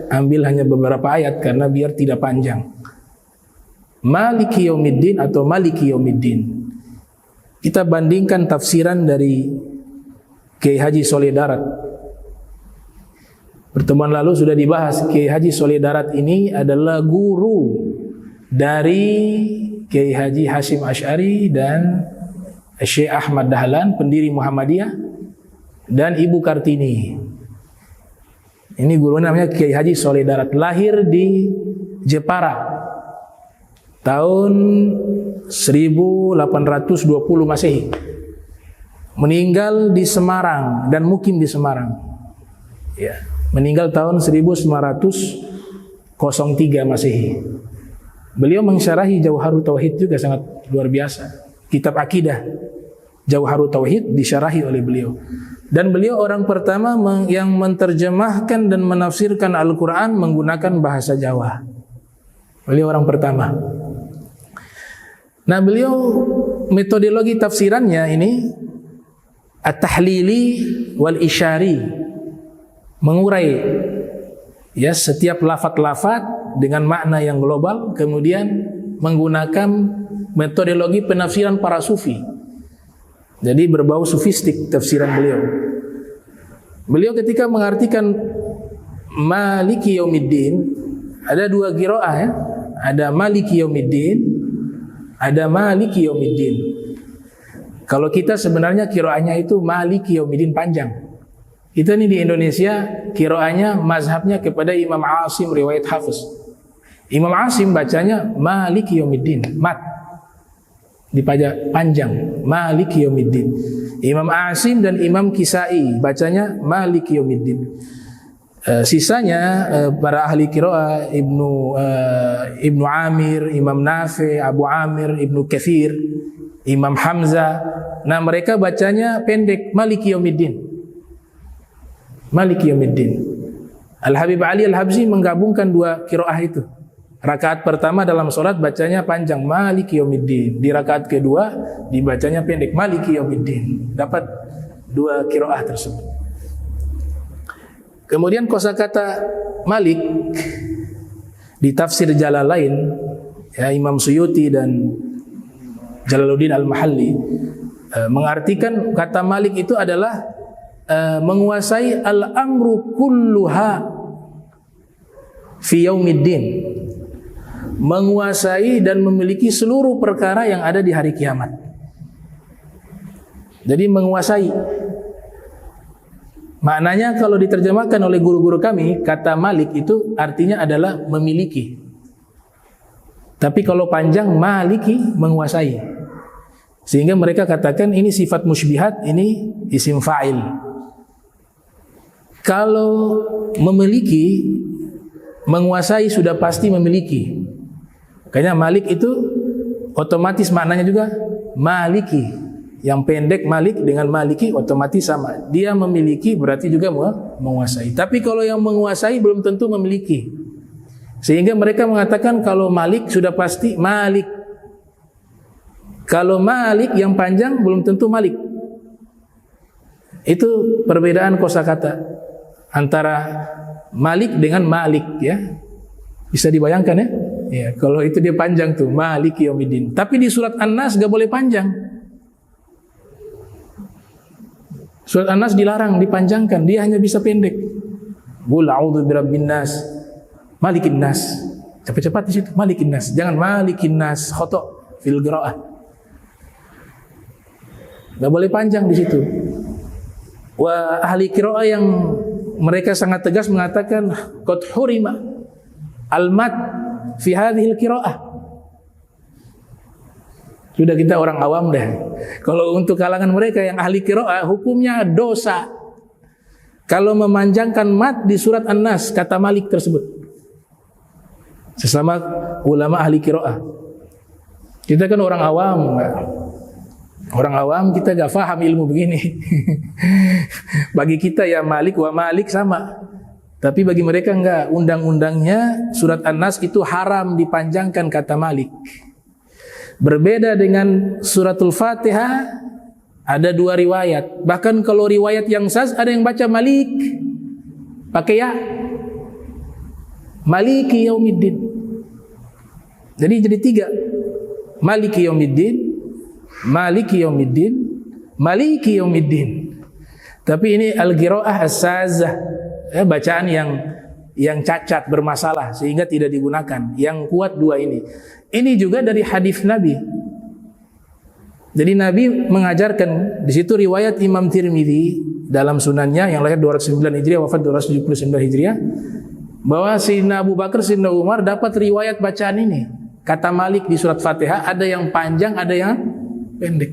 ambil hanya beberapa ayat karena biar tidak panjang. Maliki yaumiddin atau Maliki yaumiddin. Kita bandingkan tafsiran dari Kiai Haji Soleh Darat. Pertemuan lalu sudah dibahas, Kiai Haji Soleh Darat ini adalah guru dari Kiai Haji Hasyim Asy'ari dan Syekh Ahmad Dahlan, pendiri Muhammadiyah, dan Ibu Kartini. Ini guru namanya Kiai Haji Soleh Darat, lahir di Jepara tahun 1820 Masehi, meninggal di Semarang dan mukim di Semarang. Ya, meninggal tahun 1903 Masehi. Beliau mensyarahi Jauharut Tauhid juga sangat luar biasa. Kitab akidah Jauharut Tauhid disyarahi oleh beliau. Dan beliau orang pertama yang menterjemahkan dan menafsirkan Al-Quran menggunakan bahasa Jawa. Beliau orang pertama. Nah, beliau metodologi tafsirannya ini at-tahlili wal isyari, mengurai ya setiap lafaz-lafaz dengan makna yang global, kemudian menggunakan metodologi penafsiran para sufi. Jadi berbau sufistik tafsiran beliau. Beliau ketika mengartikan Maliki Yaumiddin, ada dua qiraah ya. Ada Maliki Yaumiddin, ada Maliki Yaumiddin. Kalau kita sebenarnya qiraahnya itu Maliki Yaumiddin panjang. Kita ini di Indonesia qiraahnya mazhabnya kepada Imam Asim riwayat Hafiz. Imam Asim bacanya Maliki Yaumiddin, mat dipajak panjang, Maliki Yaumiddin. Imam Asim dan Imam Kisai bacanya Maliki Yaumiddin. Sisanya para ahli qiraah Ibnu Amir, Imam Nafi, Abu Amir, Ibnu Katsir, Imam Hamzah. Nah, mereka bacanya pendek, Maliki Yaumiddin. Maliki Yaumiddin. Al-Habib Ali Al-Habsyi menggabungkan dua qiraah itu. Rakaat pertama dalam sholat bacanya panjang, Maliki Yaumiddin. Di rakaat kedua dibacanya pendek, Maliki Yaumiddin. Dapat dua qiraah tersebut. Kemudian kosakata Malik di tafsir Jalalain, ya, Imam Suyuti dan Jalaluddin Al-Mahalli mengartikan kata Malik itu adalah menguasai al-amru kulluha fi yaumiddin, menguasai dan memiliki seluruh perkara yang ada di hari kiamat. Jadi menguasai, maknanya kalau diterjemahkan oleh guru-guru kami, kata Malik itu artinya adalah memiliki. Tapi kalau panjang, Maliki, menguasai. Sehingga mereka katakan ini sifat musybihat, ini isim fa'il. Kalau memiliki, menguasai sudah pasti memiliki. Makanya Malik itu otomatis maknanya juga Maliki. Yang pendek Malik dengan Maliki otomatis sama. Dia memiliki berarti juga menguasai. Tapi kalau yang menguasai belum tentu memiliki. Sehingga mereka mengatakan kalau Malik sudah pasti Malik. Kalau Malik yang panjang belum tentu Malik. Itu perbedaan kosakata antara Malik dengan Malik, ya. Bisa dibayangkan, ya? Ya, kalau itu dia panjang tuh, Maliki Yaumiddin. Tapi di surat An-Nas gak boleh panjang. Surat An-Nas dilarang dipanjangkan, dia hanya bisa pendek. Qul a'udzu birabbin nas, malikin nas. Cepat-cepat di situ, malikin nas. Jangan malikin nas, khata' fil qiraah. Gak boleh panjang di situ. Wah, ahli qiraah yang mereka sangat tegas mengatakan qad hurima al-mad fi hadhil qiraah. Sudah kita orang awam deh. Kalau untuk kalangan mereka yang ahli qiraah, hukumnya dosa kalau memanjangkan mad di surat An-Nas, kata Malik tersebut. Sesama ulama ahli qiraah. Kita kan orang awam, orang awam kita gak paham ilmu begini. Bagi kita ya Malik wa Malik sama. Tapi bagi mereka enggak, undang-undangnya surat An-Nas itu haram dipanjangkan kata Malik. Berbeda dengan suratul Fatihah, ada dua riwayat. Bahkan kalau riwayat yang sahih ada yang baca Malik pakai ya, Maliki Yaumiddin. Jadi tiga, Maliki Yaumiddin, Maliki Yaumiddin, Maliki Yaumiddin. Tapi ini al-qiraah as-sazah, ya, bacaan yang cacat, bermasalah sehingga tidak digunakan. Yang kuat dua ini. Ini juga dari hadis Nabi. Jadi Nabi mengajarkan, di situ riwayat Imam Tirmidzi dalam sunannya yang lahir 209 Hijriah, wafat 279 Hijriah, bahwa Sayyidina Abu Bakar, Sayyidina Umar dapat riwayat bacaan ini. Kata Malik di surat Fatihah ada yang panjang, ada yang pendek.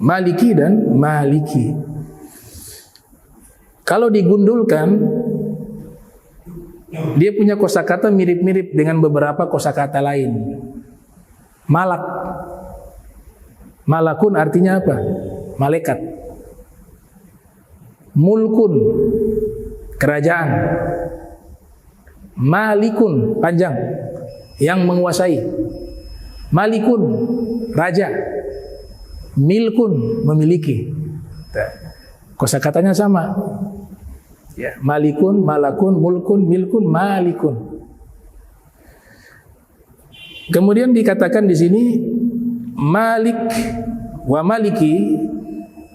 Maliki dan Maliki. Kalau digundulkan, dia punya kosakata mirip-mirip dengan beberapa kosakata lain. Malak, malakun artinya apa? Malaikat. Mulkun, kerajaan. Malikun, panjang, yang menguasai. Malikun, raja. Milkun, memiliki. Kosakatanya sama. Ya, malikun, malakun, mulkun, milkun, malikun. Kemudian dikatakan di sini Malik wa Maliki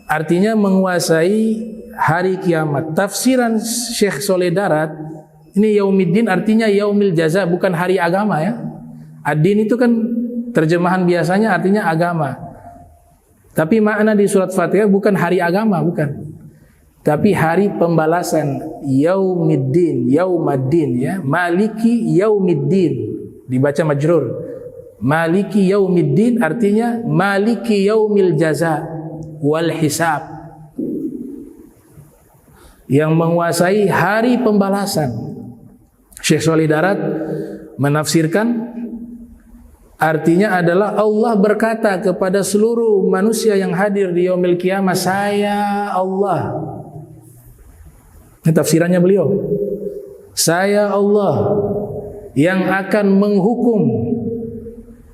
artinya menguasai hari kiamat. Tafsiran Syekh Soleh Darat, ini Yaumiddin artinya yaumil jaza, bukan hari agama, ya. Ad-din itu kan terjemahan biasanya artinya agama. Tapi makna di surat Fatihah bukan hari agama, bukan. Tapi hari pembalasan, Yaumiddin, Yaumaddin, ya. Maliki Yaumiddin, dibaca majrur. Maliki Yaumiddin artinya Maliki Yaumil Jaza wal Hisab, yang menguasai hari pembalasan. Syekh Shalih Darat menafsirkan Artinya adalah Allah berkata kepada seluruh manusia yang hadir di yaumil qiyamah, saya Allah. Ini tafsirannya beliau. Saya Allah yang akan menghukum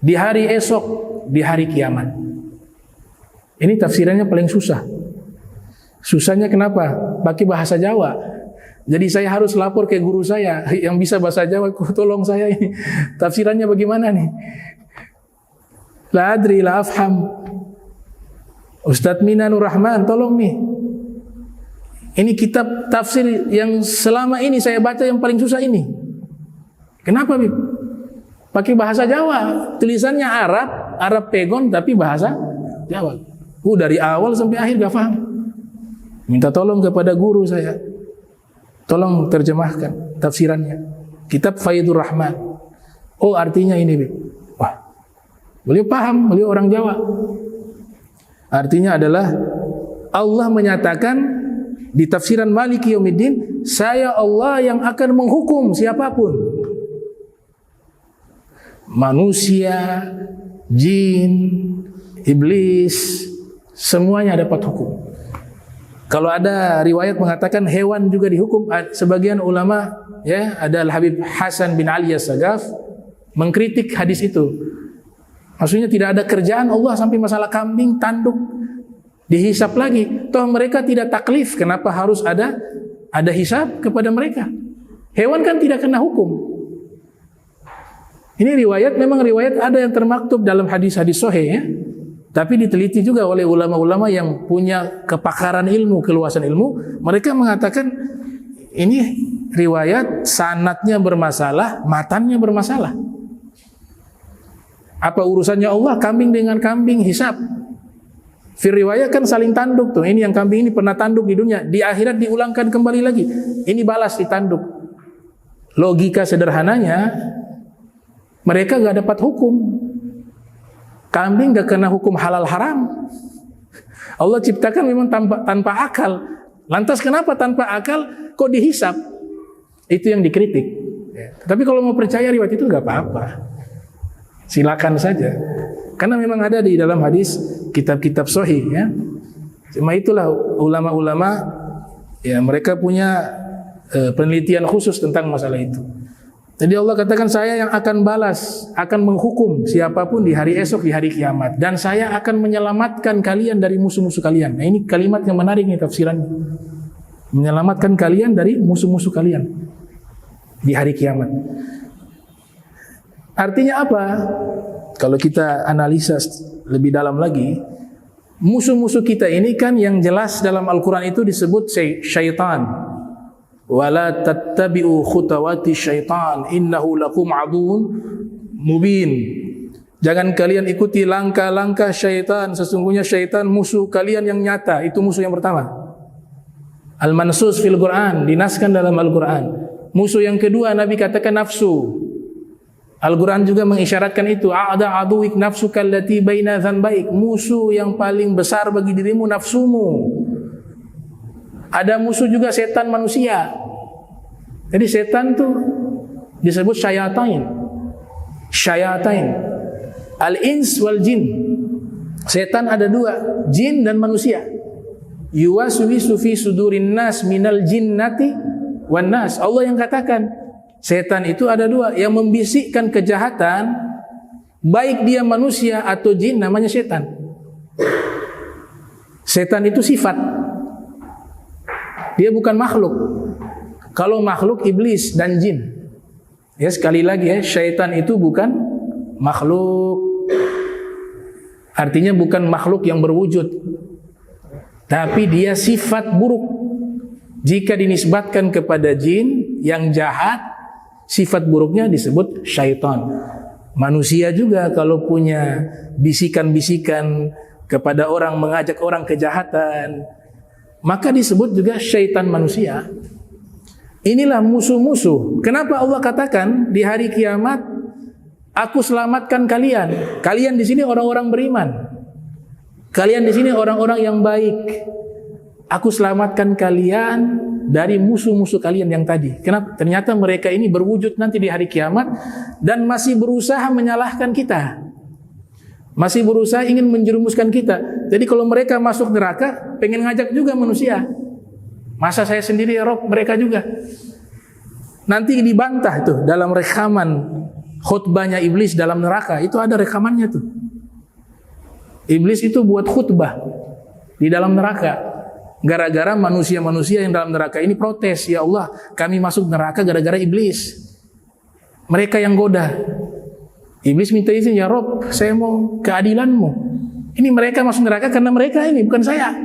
di hari esok, di hari kiamat. Ini tafsirannya paling susah. Susahnya kenapa? Pakai bahasa Jawa. Jadi saya harus lapor ke guru saya yang bisa bahasa Jawa, tolong saya ini tafsirannya bagaimana nih? La adri la afham. Ustadz Minanur Rahman, tolong nih. Ini kitab tafsir yang selama ini saya baca yang paling susah ini. Kenapa, Bib? Pakai bahasa Jawa, tulisannya Arab pegon tapi bahasa Jawa. Dari awal sampai akhir gak paham. Minta tolong kepada guru saya. Tolong terjemahkan tafsirannya. Kitab Faidur Rahman. Oh, artinya ini, Bib. Wah. Beliau paham, beliau orang Jawa. Artinya adalah Allah menyatakan di tafsiran Maliki Yaumiddin, saya Allah yang akan menghukum siapapun. Manusia, jin, iblis, semuanya dapat hukum. Kalau ada riwayat mengatakan hewan juga dihukum, sebagian ulama ya, ada Al-Habib Hasan bin Ali As-Sagaf mengkritik hadis itu. Maksudnya tidak ada kerjaan Allah sampai masalah kambing, tanduk dihisap lagi. Toh mereka tidak taklif, kenapa harus ada hisap kepada mereka? Hewan kan tidak kena hukum. Ini riwayat, memang riwayat ada yang termaktub dalam hadis-hadis sahih ya. Tapi diteliti juga oleh ulama-ulama yang punya kepakaran ilmu, keluasan ilmu. Mereka mengatakan ini riwayat sanadnya bermasalah, matannya bermasalah. Apa urusannya Allah kambing dengan kambing hisab? Fir riwayat kan saling tanduk tuh. Ini yang kambing ini pernah tanduk di dunia, di akhirat diulangkan kembali lagi. Ini balas ditanduk. Logika sederhananya mereka gak dapat hukum. Kambing gak kena hukum halal haram. Allah ciptakan memang tanpa akal. Lantas kenapa tanpa akal kok dihisap? Itu yang dikritik. Tapi kalau mau percaya riwayat itu gak apa-apa. Silakan saja. Karena memang ada di dalam hadis kitab-kitab sahih ya. Cuma itulah ulama-ulama ya, mereka punya penelitian khusus tentang masalah itu. Jadi Allah katakan saya yang akan balas, akan menghukum siapapun di hari esok, di hari kiamat. Dan saya akan menyelamatkan kalian dari musuh-musuh kalian. Nah ini kalimat yang menarik nih tafsirannya. Menyelamatkan kalian dari musuh-musuh kalian di hari kiamat. Artinya apa? Kalau kita analisa lebih dalam lagi, musuh-musuh kita ini kan yang jelas dalam Al-Quran itu disebut syaitan. Wala tattabi'u khutawati syaitan innahu lakum aduun mubin. Jangan kalian ikuti langkah-langkah syaitan, sesungguhnya syaitan musuh kalian yang nyata. Itu musuh yang pertama. Al-mansus fil Quran, dinaskan dalam Al-Quran. Musuh yang kedua Nabi katakan nafsu. Al-Quran juga mengisyaratkan itu. A'da aduwik nafsuka allati baina dzanbaik. Musuh yang paling besar bagi dirimu nafsumu. Ada musuh juga setan manusia. Jadi setan tuh disebut syayatain. Syayatain. Al-ins wal jin. Setan ada dua, jin dan manusia. Yuwaswisu fi sudurin nas minal jinnati wan nas. Allah yang katakan, setan itu ada dua, yang membisikkan kejahatan, baik dia manusia atau jin, namanya setan. Setan itu sifat. Dia bukan makhluk. Kalau makhluk iblis dan jin. Ya sekali lagi ya, syaitan itu bukan makhluk. Artinya bukan makhluk yang berwujud. Tapi dia sifat buruk. Jika dinisbatkan kepada jin yang jahat, sifat buruknya disebut syaitan. Manusia juga kalau punya bisikan-bisikan kepada orang, mengajak orang kejahatan, maka disebut juga syaitan manusia. Inilah musuh-musuh. Kenapa Allah katakan di hari kiamat, aku selamatkan kalian. Kalian di sini orang-orang beriman. Kalian di sini orang-orang yang baik. Aku selamatkan kalian dari musuh-musuh kalian yang tadi. Kenapa? Ternyata mereka ini berwujud nanti di hari kiamat dan masih berusaha menyalahkan kita. Masih berusaha ingin menjerumuskan kita. Jadi kalau mereka masuk neraka, pengen ngajak juga manusia. Masa saya sendiri ya Rob, mereka juga. Nanti dibantah tuh dalam rekaman khutbahnya iblis dalam neraka. Itu ada rekamannya tuh. Iblis itu buat khutbah di dalam neraka. Gara-gara manusia-manusia yang dalam neraka ini protes, ya Allah, kami masuk neraka gara-gara iblis. Mereka yang goda. Iblis minta izin, ya Rob, saya mau keadilanmu. Ini mereka masuk neraka karena mereka ini, bukan saya.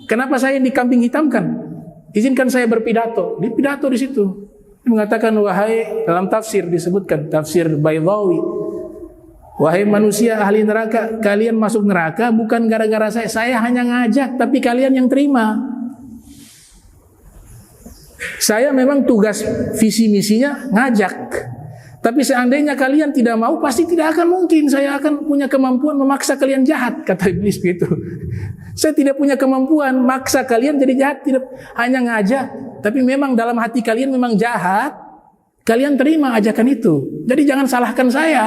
Kenapa saya dikambing hitamkan? Izinkan saya berpidato. Di pidato di situ. Dia mengatakan, wahai, dalam tafsir disebutkan, tafsir Baydawi, wahai manusia ahli neraka, kalian masuk neraka bukan gara-gara saya hanya ngajak, tapi kalian yang terima. Saya memang tugas visi misinya ngajak. Tapi seandainya kalian tidak mau, pasti tidak akan mungkin saya akan punya kemampuan memaksa kalian jahat, kata iblis begitu. Saya tidak punya kemampuan maksa kalian jadi jahat, tidak, hanya ngajak. Tapi memang dalam hati kalian memang jahat, kalian terima ajakan itu. Jadi jangan salahkan saya.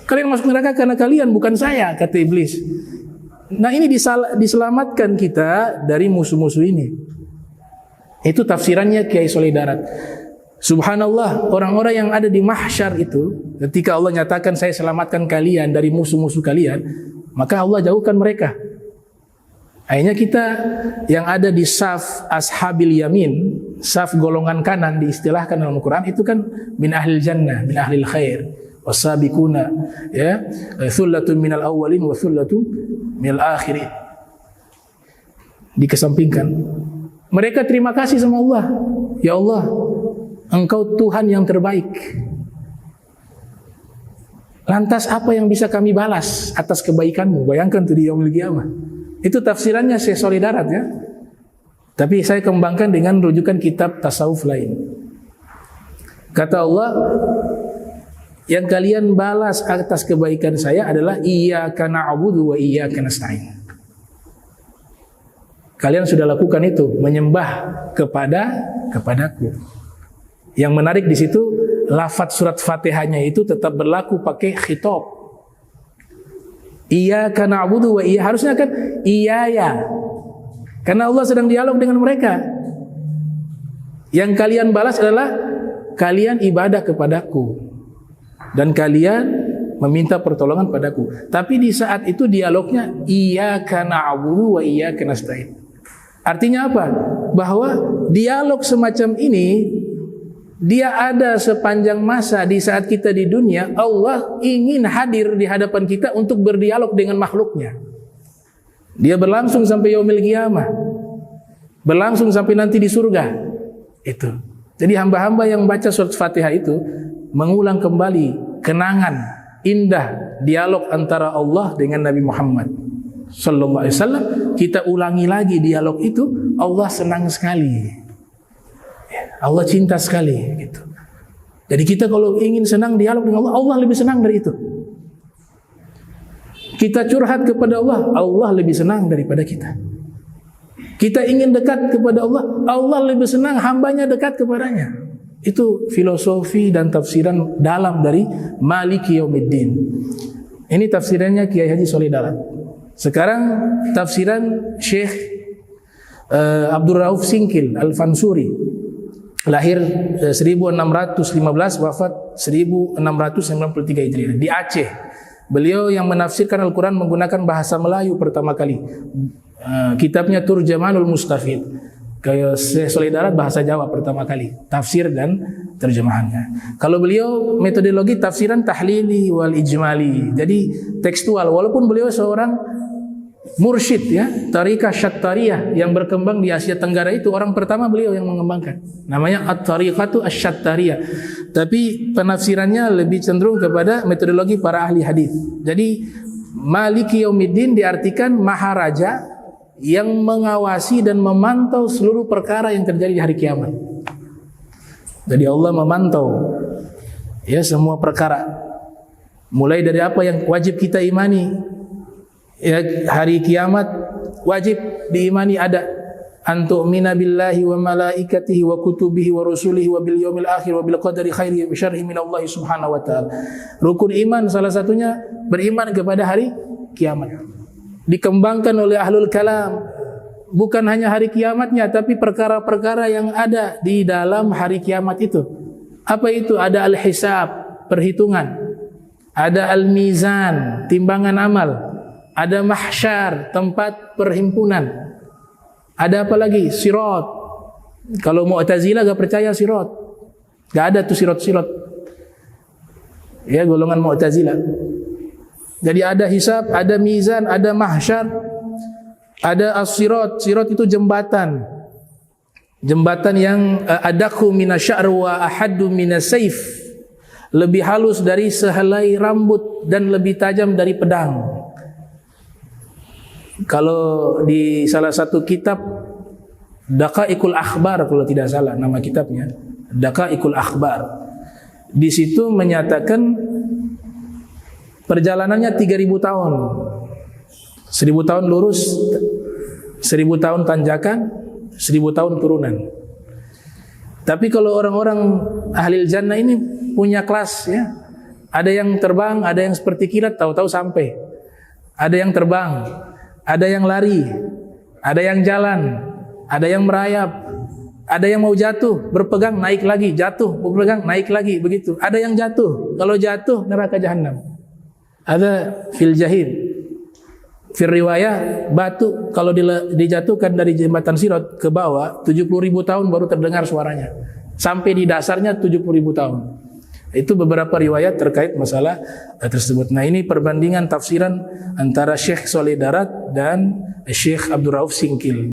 Kalian masuk neraka karena kalian, bukan saya, kata iblis. Nah ini diselamatkan kita dari musuh-musuh ini. Itu tafsirannya Kiai Soleh Darat. Subhanallah, orang-orang yang ada di mahsyar itu, ketika Allah nyatakan saya selamatkan kalian dari musuh-musuh kalian, maka Allah jauhkan mereka. Akhirnya kita yang ada di saf ashabil yamin, saf golongan kanan diistilahkan dalam Al-Quran, itu kan min ahlil jannah, min ahlil khair, wasabiquna, ya, thullatun minal awwalin wa thullatun minal akhirin. Dikesampingkan. Mereka terima kasih sama Allah. Ya Allah, Engkau Tuhan yang terbaik. Lantas apa yang bisa kami balas atas kebaikanmu? Bayangkan tuh di yaumil qiyamah. Itu tafsirannya Syekh Soleh Darat ya. Tapi saya kembangkan dengan rujukan kitab tasawuf lain. Kata Allah, yang kalian balas atas kebaikan saya adalah iyyaka na'budu wa iyyaka nasta'in. Kalian sudah lakukan itu, menyembah kepadaku. Yang menarik di situ, lafaz surat Fatihahnya itu tetap berlaku pakai khitab. Iyyaka na'budu wa iyyaka, harusnya kan iyaya. Karena Allah sedang dialog dengan mereka. Yang kalian balas adalah kalian ibadah kepadaku dan kalian meminta pertolongan padaku. Tapi di saat itu dialognya iyyaka na'budu wa iyyaka nasta'in. Artinya apa? Bahwa dialog semacam ini dia ada sepanjang masa. Di saat kita di dunia, Allah ingin hadir di hadapan kita untuk berdialog dengan makhluknya. Dia berlangsung sampai yaumil qiyamah, berlangsung sampai nanti di surga. Itu. Jadi hamba-hamba yang baca surat Fatihah itu mengulang kembali kenangan indah dialog antara Allah dengan Nabi Muhammad sallallahu alaihi wasallam. Kita ulangi lagi dialog itu, Allah senang sekali. Allah cinta sekali gitu. Jadi kita kalau ingin senang dialog dengan Allah, Allah lebih senang dari itu. Kita curhat kepada Allah, Allah lebih senang daripada kita. Kita ingin dekat kepada Allah, Allah lebih senang hambanya dekat kepadanya. Itu filosofi dan tafsiran dalam dari Maliki Yaumiddin. Ini tafsirannya Kiai Haji Soleh Darat. Sekarang tafsiran Syekh Abdul Rauf Singkil Al-Fansuri. Lahir 1615, wafat 1693 Hijriah di Aceh. Beliau yang menafsirkan Al-Quran menggunakan bahasa Melayu pertama kali. Kitabnya Turjamanul Mustafid. Kayak Syekh Soleh Darat bahasa Jawa pertama kali, tafsir dan terjemahannya. Kalau beliau metodologi tafsiran tahlili wal ijmali. Jadi tekstual, walaupun beliau seorang mursyid ya, Tariqah Syattariyah yang berkembang di Asia Tenggara, itu orang pertama beliau yang mengembangkan. Namanya At-Tariqatu Asy-Syattariyah. Tapi penafsirannya lebih cenderung kepada metodologi para ahli hadis. Jadi Maliki Yaumiddin diartikan maharaja yang mengawasi dan memantau seluruh perkara yang terjadi di hari kiamat. Jadi Allah memantau ya semua perkara. Mulai dari apa yang wajib kita imani. Ya, hari kiamat wajib diimani ada. an tu'mina billahi wa malaikatihi wa kutubihi wa rusulihi wa bil yaumil akhir wa bil qadari khairihi wa syarrihi min Allah subhanahu wa ta'ala. Rukun iman salah satunya beriman kepada hari kiamat. Dikembangkan oleh ahlul kalam, bukan hanya hari kiamatnya, tapi perkara-perkara yang ada di dalam hari kiamat itu. Apa itu? Ada al-hisab, perhitungan. Ada al-mizan, timbangan amal. Ada mahsyar, tempat perhimpunan. Ada apa lagi? Sirat. Kalau Mu'tazilah gak percaya sirat. Gak ada tuh sirat-sirat. Ya, golongan Mu'tazilah. Jadi ada hisab, ada mizan, ada mahsyar, ada as-sirat. Sirat itu jembatan. Jembatan yang adakhu minasya'r wa ahaddu minasayf. Lebih halus dari sehelai rambut dan lebih tajam dari pedang. Kalau di salah satu kitab Daqaiqul Akhbar, kalau tidak salah nama kitabnya, Daqaiqul Akhbar, di situ menyatakan perjalanannya 3000 tahun. 1000 tahun lurus, 1000 tahun tanjakan, 1000 tahun turunan. Tapi kalau orang-orang ahli jannah ini punya kelas, ya. Ada yang terbang, ada yang seperti kilat, tahu-tahu sampai. Ada yang terbang, ada yang lari, ada yang jalan, ada yang merayap, ada yang mau jatuh, berpegang naik lagi, jatuh, berpegang naik lagi, begitu. Ada yang jatuh, kalau jatuh neraka jahanam. Ada fil jahim. Fil riwayah, batu kalau dijatuhkan dari jembatan Sirat ke bawah 70.000 tahun baru terdengar suaranya. Sampai di dasarnya 70.000 tahun. Itu beberapa riwayat terkait masalah tersebut. Nah, ini perbandingan tafsiran antara Syekh Soleh Darat dan Syekh Abdul Rauf Singkil.